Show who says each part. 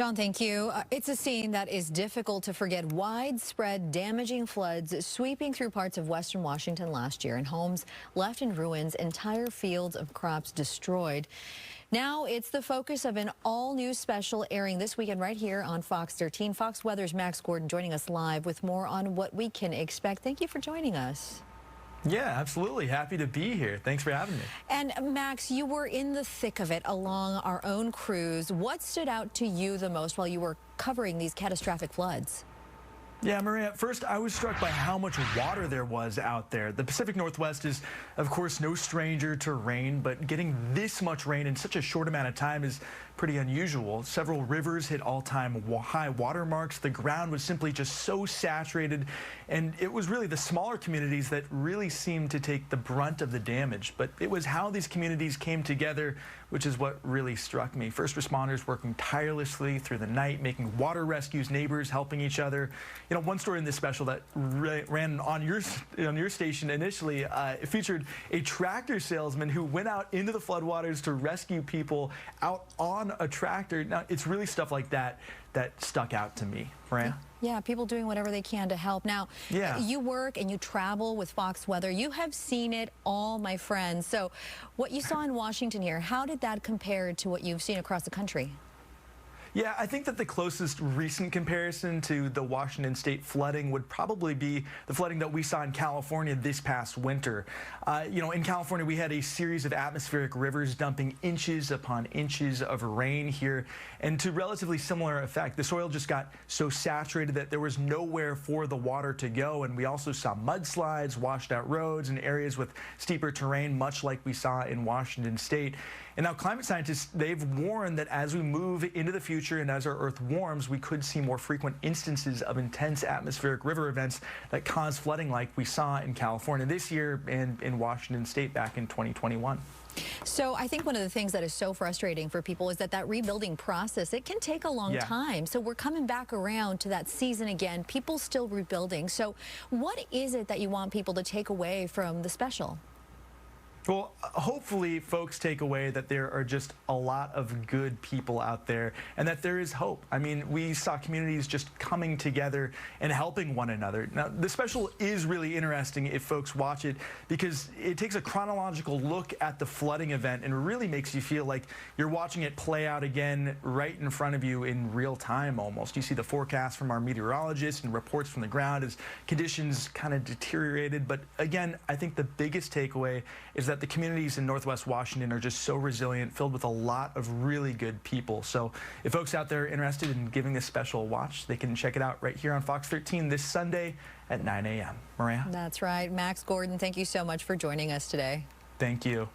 Speaker 1: John, thank you. It's a scene that is difficult to forget. Widespread damaging floods sweeping through parts of western Washington last year, and homes left in ruins, entire fields of crops destroyed. Now it's the focus of an all-new special airing this weekend right here on Fox 13. Fox Weather's Max Gordon joining us live with more on what we can expect. Thank you for joining us.
Speaker 2: Yeah, absolutely. Happy to be here. Thanks for having me.
Speaker 1: And Max, you were in the thick of it along our own crews. What stood out to you the most while you were covering these catastrophic floods?
Speaker 2: Yeah, Maria, at first I was struck by how much water there was out there. The Pacific Northwest is, of course, no stranger to rain, but getting this much rain in such a short amount of time is pretty unusual. Several rivers hit all-time high water marks. The ground was simply just so saturated, and it was really the smaller communities that really seemed to take the brunt of the damage. But it was how these communities came together, which is what really struck me. First responders working tirelessly through the night, making water rescues, neighbors helping each other. You know, one story in this special that ran on your station initially, it featured a tractor salesman who went out into the floodwaters to rescue people out on a tractor. Now, it's really stuff like that that stuck out to me, Maria.
Speaker 1: Yeah, people doing whatever they can to help. Now,
Speaker 2: yeah,
Speaker 1: you work and you travel with Fox Weather. You have seen it all, my friends. So what you saw in Washington here, how did that compare to what you've seen across the country?
Speaker 2: Yeah, I think that the closest recent comparison to the Washington State flooding would probably be the flooding that we saw in California this past winter. You know, in California, we had a series of atmospheric rivers dumping inches upon inches of rain here. And to relatively similar effect, the soil just got so saturated that there was nowhere for the water to go. And we also saw mudslides, washed out roads, and areas with steeper terrain, much like we saw in Washington State. And now climate scientists, they've warned that as we move into the future and as our Earth warms, we could see more frequent instances of intense atmospheric river events that cause flooding like we saw in California this year and in Washington State back in 2021.
Speaker 1: So I think one of the things that is so frustrating for people is that rebuilding process, it can take a long time. So we're coming back around to that season again, people still rebuilding. So what is it that you want people to take away from the special?
Speaker 2: Well, hopefully folks take away that there are just a lot of good people out there and that there is hope. I mean, we saw communities just coming together and helping one another. Now, the special is really interesting if folks watch it because it takes a chronological look at the flooding event and really makes you feel like you're watching it play out again right in front of you in real time almost. You see the forecast from our meteorologists and reports from the ground as conditions kind of deteriorated. But again, I think the biggest takeaway is that the communities in Northwest Washington are just so resilient, filled with a lot of really good people. So if folks out there are interested in giving this special a watch, they can check it out right here on Fox 13 this Sunday at 9 a.m. Maria?
Speaker 1: That's right. Max Gordon, thank you so much for joining us today.
Speaker 2: Thank you.